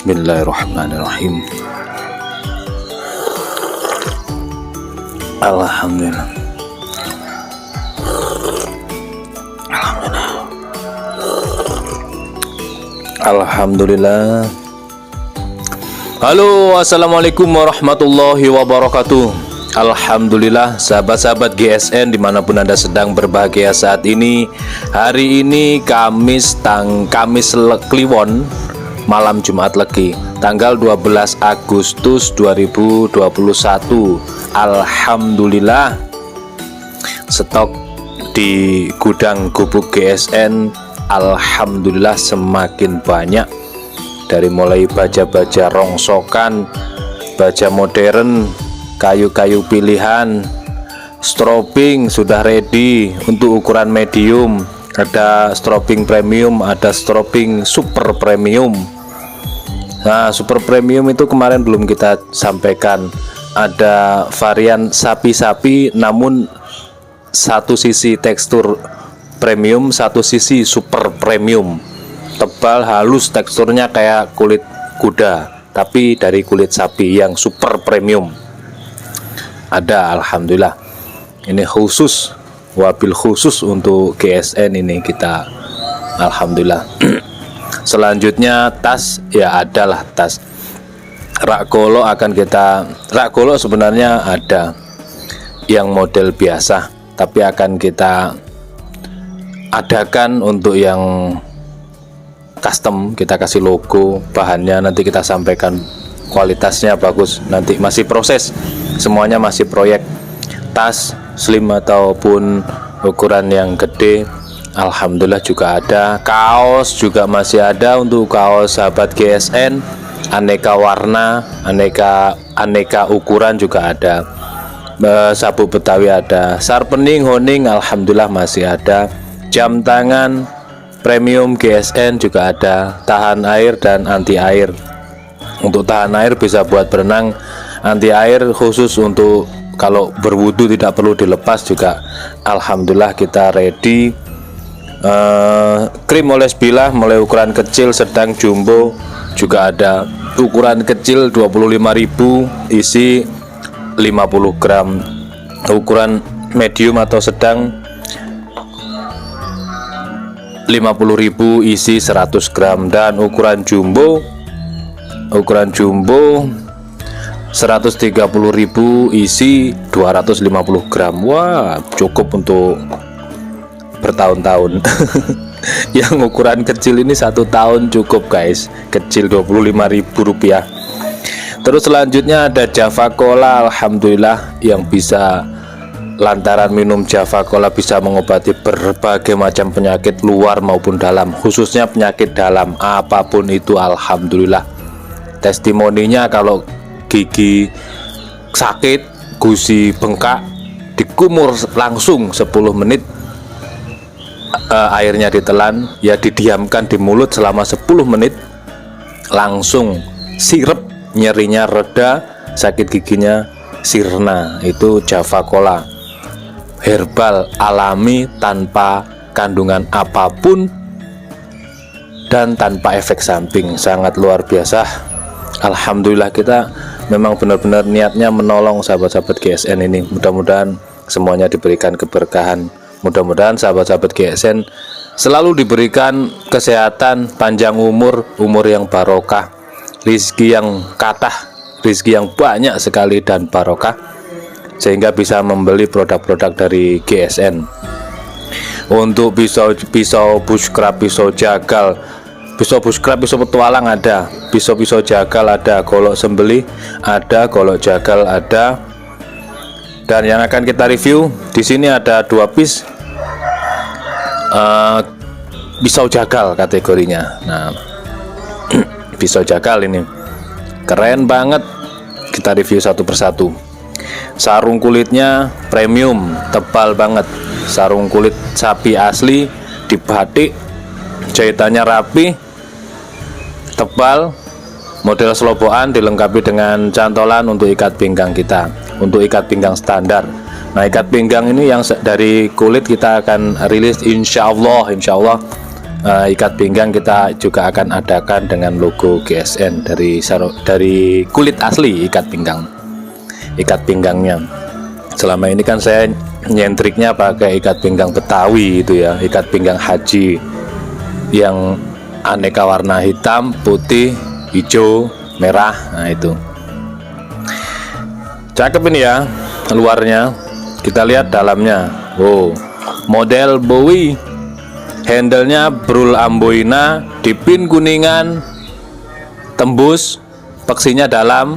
Bismillahirrahmanirrahim. Alhamdulillah. Alhamdulillah. Halo, assalamualaikum warahmatullahi wabarakatuh. Alhamdulillah, sahabat-sahabat GSN dimanapun Anda sedang berbahagia saat ini. Hari ini Kamis Kliwon, malam Jumat Legi, tanggal 12 Agustus 2021. Alhamdulillah, stok di gudang gubuk GSN alhamdulillah semakin banyak. Dari mulai baja-baja rongsokan, baja modern, kayu-kayu pilihan, strobing sudah ready untuk ukuran medium. Ada strobing premium, ada strobing super premium. Nah, super premium itu kemarin belum kita sampaikan. Ada varian sapi-sapi, namun satu sisi tekstur premium, satu sisi super premium. Tebal, halus, teksturnya kayak kulit kuda, tapi dari kulit sapi yang super premium. Ada, alhamdulillah. Ini khusus, wabil khusus untuk GSN ini kita, alhamdulillah. Selanjutnya tas, ya adalah tas rak golok rak golok sebenarnya ada yang model biasa, tapi akan kita adakan untuk yang custom. Kita kasih logo, bahannya nanti kita sampaikan, kualitasnya bagus, nanti masih proses, semuanya masih proyek. Tas slim ataupun ukuran yang gede alhamdulillah juga ada. Kaos juga masih ada untuk kaos sahabat GSN, aneka warna, aneka ukuran juga ada. Sabu Betawi ada, sharpening, honing alhamdulillah masih ada. Jam tangan premium GSN juga ada, tahan air dan anti air. Untuk tahan air bisa buat berenang, anti air khusus untuk kalau berwudu tidak perlu dilepas juga alhamdulillah kita ready. Krim oles bilah mulai ukuran kecil, sedang, jumbo juga ada. Ukuran kecil 25.000 isi 50 gram, ukuran medium atau sedang 50.000 isi 100 gram, dan ukuran jumbo 130.000 isi 250 gram. Wah, cukup untuk bertahun-tahun. Yang ukuran kecil ini 1 tahun cukup guys, kecil 25.000 rupiah. Terus selanjutnya ada Java Cola. Alhamdulillah yang bisa, lantaran minum Java Cola bisa mengobati berbagai macam penyakit luar maupun dalam, khususnya penyakit dalam apapun itu. Alhamdulillah, testimoninya kalau gigi sakit, gusi bengkak, dikumur langsung 10 menit, airnya ditelan, ya didiamkan di mulut selama 10 menit, langsung sirep, nyerinya reda, sakit giginya sirna. Itu Java Cola, herbal, alami, tanpa kandungan apapun dan tanpa efek samping, sangat luar biasa. Alhamdulillah, kita memang benar-benar niatnya menolong sahabat-sahabat GSN ini. Mudah-mudahan semuanya diberikan keberkahan. Mudah-mudahan sahabat-sahabat GSN selalu diberikan kesehatan, panjang umur, umur yang barokah, rizki yang kathah, rizki yang banyak sekali dan barokah, sehingga bisa membeli produk-produk dari GSN. Untuk pisau bushcraft, pisau jagal, pisau bushcraft, pisau petualang ada, pisau jagal ada, golok sembelih ada, golok jagal ada. Dan yang akan kita review di sini ada 2 piece pisau jagal kategorinya. Nah, pisau jagal ini keren banget, kita review satu persatu. Sarung kulitnya premium, tebal banget, sarung kulit sapi asli, dibatik, jahitannya rapi, tebal, model selobokan, dilengkapi dengan cantolan untuk ikat pinggang kita, untuk ikat pinggang standar. Nah, ikat pinggang ini yang dari kulit kita akan rilis insya Allah. Ikat pinggang kita juga akan adakan dengan logo GSN dari kulit asli ikat pinggangnya. Selama ini kan saya nyentriknya pakai ikat pinggang Betawi itu ya, ikat pinggang haji yang aneka warna hitam, putih, hijau, merah. Nah, itu cakep ini ya luarnya. Kita lihat dalamnya. Wow, model Bowie, handle-nya brul amboina, dipin kuningan, tembus, peksinya dalam.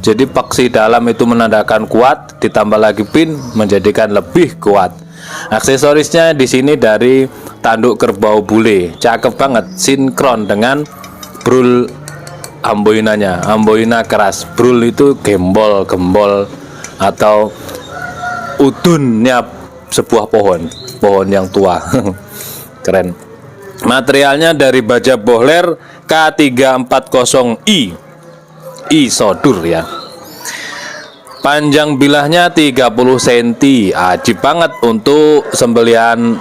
Jadi peksi dalam itu menandakan kuat, ditambah lagi pin menjadikan lebih kuat. Aksesorisnya di sini dari tanduk kerbau bule, cakep banget, sinkron dengan brul amboinanya. Amboina keras, brul itu gembol atau udunnya sebuah pohon yang tua. Keren. Materialnya dari baja Bohler K340i sodur ya. Panjang bilahnya 30 cm, ajib banget untuk sembelihan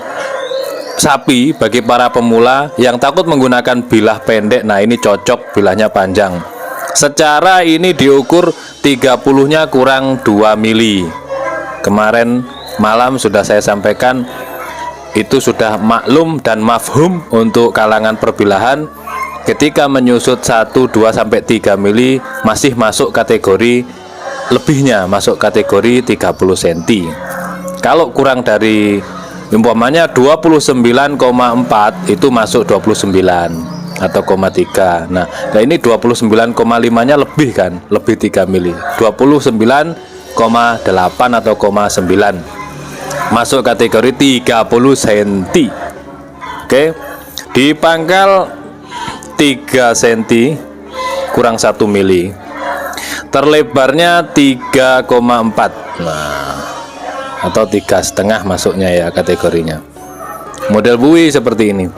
sapi bagi para pemula yang takut menggunakan bilah pendek. Nah, ini cocok, bilahnya panjang. Secara ini diukur 30-nya kurang 2 mili. Kemarin malam sudah saya sampaikan, itu sudah maklum dan mafhum untuk kalangan perbilahan. Ketika menyusut 1, 2 sampai 3 mili masih masuk kategori lebihnya, masuk kategori 30 cm. Kalau kurang dari umpamanya 29,4 itu masuk 29 atau 0,3. Nah, ini 29,5 nya lebih kan, lebih 3 mili. 29,8 atau 0,9 masuk kategori 30 cm. Oke, di pangkal 3 cm kurang 1 mili, terlebarnya 3,4, nah, atau 3,5 masuknya ya kategorinya. Model Bowie seperti ini,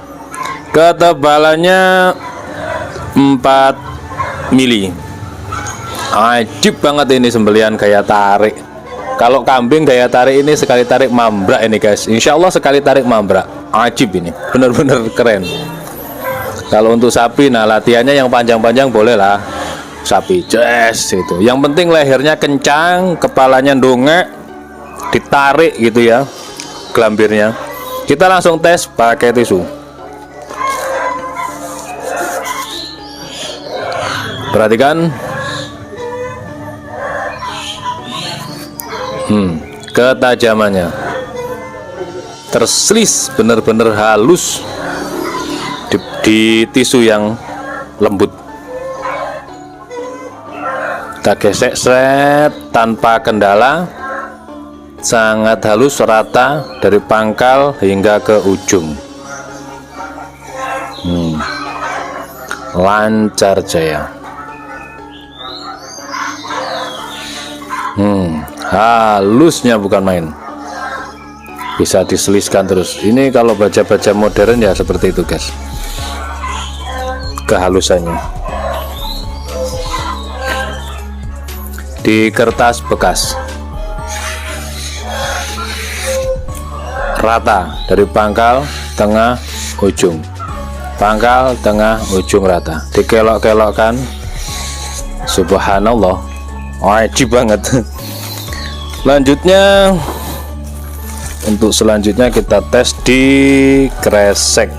ketebalannya 4 mili. Ajib banget ini, sembelian kayak tarik, Kalau kambing daya tarik ini sekali tarik mambrak ini guys. Insya Allah sekali tarik mambrak. Ajib ini, bener-bener keren. Kalau untuk sapi, nah latihannya yang panjang-panjang boleh lah. Sapi, yes itu. Yang penting lehernya kencang, kepalanya dongek, ditarik gitu ya, gelambirnya. Kita langsung tes pakai tisu. Perhatikan. Ketajamannya. Terselis bener-bener halus di tisu yang lembut. Kita gesek set tanpa kendala, sangat halus rata dari pangkal hingga ke ujung. Lancar jaya. Halusnya bukan main. Bisa diseliskan terus. Ini kalau baja-baja modern ya seperti itu guys, kehalusannya. Di kertas bekas rata dari pangkal, tengah, ujung. Pangkal, tengah, ujung rata. Dikelok-kelokkan. Subhanallah, wajib banget. Lanjutnya, untuk selanjutnya kita tes di kresek.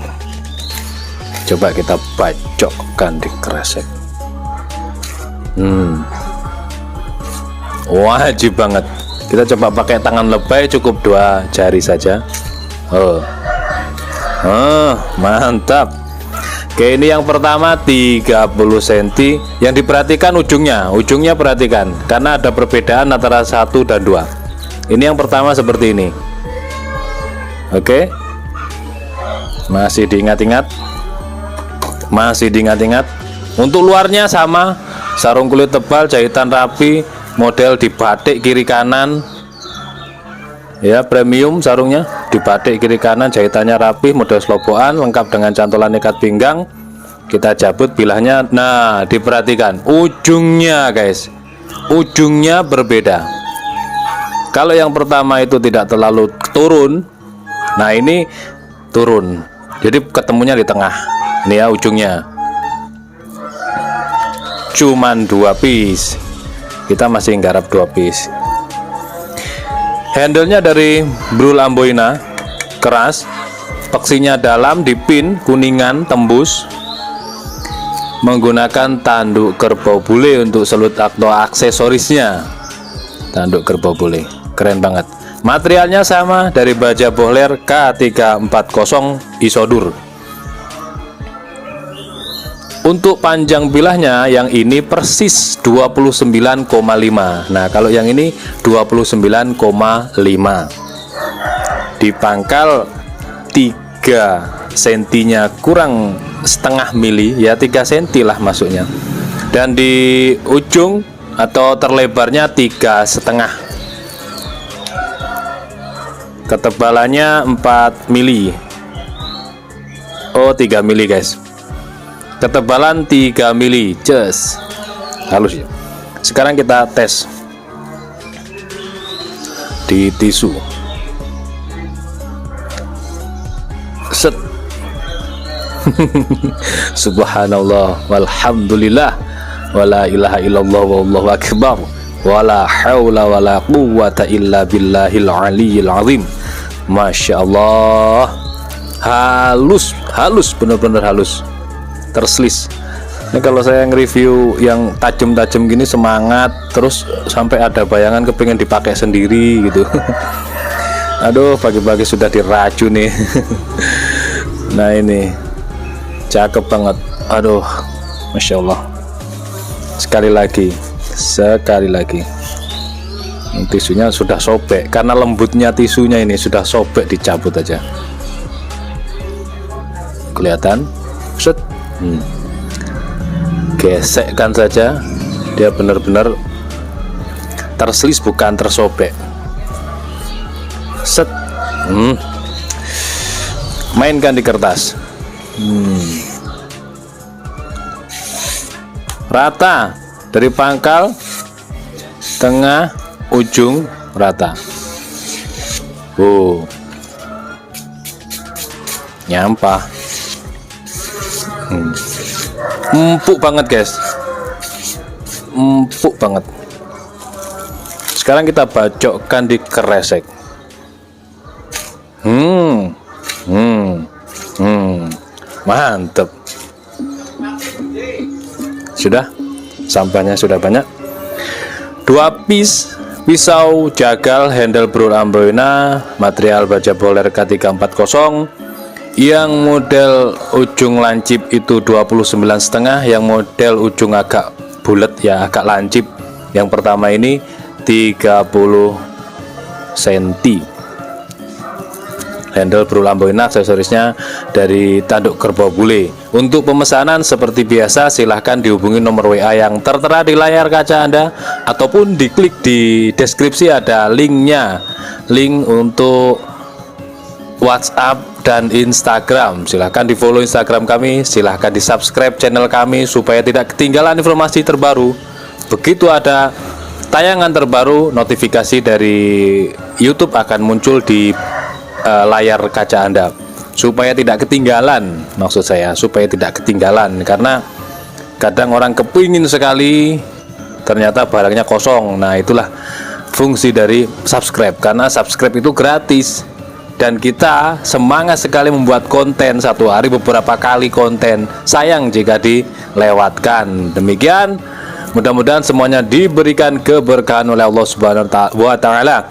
Coba kita bacokkan di kresek. Wajib banget. Kita coba pakai tangan lebay, cukup 2 jari saja. Mantap. Oke, ini yang pertama 30 cm. Yang diperhatikan ujungnya perhatikan, karena ada perbedaan antara 1 dan 2. Ini yang pertama seperti ini. Oke, masih diingat-ingat. Untuk luarnya sama, sarung kulit tebal, jahitan rapi, model di batik kiri kanan ya, premium sarungnya di batik kiri kanan, jahitannya rapi, model slobokan, lengkap dengan cantolan ikat pinggang. Kita cabut bilahnya. Nah, diperhatikan ujungnya guys, ujungnya berbeda. Kalau yang pertama itu tidak terlalu turun, nah ini turun, jadi ketemunya di tengah. Ini ya ujungnya, cuman 2 piece. Kita masih nggarap 2 piece. Handle-nya dari Brul Amboina, keras. Peksinya dalam, dipin kuningan tembus. Menggunakan tanduk kerbau bule untuk selut atau aksesorisnya. Tanduk kerbau bule, keren banget. Materialnya sama dari baja Bohler K340 Isodur. Untuk panjang bilahnya yang ini persis 29,5. Nah, kalau yang ini 29,5. Di pangkal 3 sentinya kurang setengah mili ya, 3 senti lah masuknya. Dan di ujung atau terlebarnya 3,5. Ketebalannya 4 mili. 3 mili guys. Ketebalan 3 mili, just halus ya. Sekarang kita tes di tisu. Set. Subhanallah walhamdulillah wala ilaha illallah wallahu akbar wala haula wala quwwata illa billahil aliyyil azim. Masya Allah, halus, bener-bener halus, terselis. Ini kalau saya nge-review yang tajam-tajam gini semangat, terus sampai ada bayangan kepingin dipakai sendiri gitu. Aduh, pagi-pagi sudah diracun nih. Nah ini cakep banget. Aduh, Masya Allah. Sekali lagi. Tisunya sudah sobek, karena lembutnya tisunya ini sudah sobek, dicabut aja. Kelihatan? Set. Gesekkan saja, dia benar-benar terselis, bukan tersobek. Set. Mainkan di kertas. Rata dari pangkal, tengah, ujung rata. Nyampah. Empuk banget guys, empuk banget. Sekarang kita bacokkan di kresek. Mantep. Sudah, sampahnya sudah banyak. 2 pisau jagal handle Bro Ambroina, material baja boler K340, yang model ujung lancip itu 29,5, yang model ujung agak bulat ya, agak lancip. Yang pertama ini 30 cm. Handle Bro Lamboina, aksesorisnya dari Tanduk Kerbau Bule. Untuk pemesanan seperti biasa silahkan dihubungi nomor WA yang tertera di layar kaca Anda, ataupun diklik di deskripsi ada linknya, link untuk WhatsApp dan Instagram. Silahkan di follow Instagram kami, silahkan di subscribe channel kami supaya tidak ketinggalan informasi terbaru. Begitu ada tayangan terbaru, notifikasi dari YouTube akan muncul di layar kaca Anda, supaya tidak ketinggalan. Maksud saya supaya tidak ketinggalan, karena kadang orang kepingin sekali ternyata barangnya kosong. Nah, itulah fungsi dari subscribe, karena subscribe itu gratis dan kita semangat sekali membuat konten, satu hari beberapa kali konten, sayang jika dilewatkan. Demikian, mudah-mudahan semuanya diberikan keberkahan oleh Allah Subhanahu wa Ta'ala,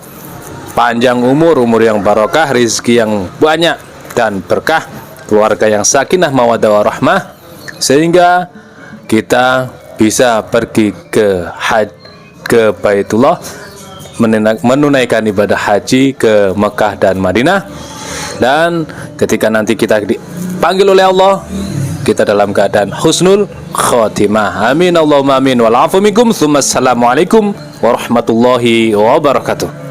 panjang umur yang barokah, rezeki yang banyak dan berkah, keluarga yang sakinah mawaddah warahmah, sehingga kita bisa pergi ke Baitullah, menunaikan ibadah haji ke Mekah dan Madinah. Dan ketika nanti kita dipanggil oleh Allah, kita dalam keadaan husnul khotimah. Amin Allahumma amin. Wal afu minkum. Assalamualaikum warahmatullahi wabarakatuh.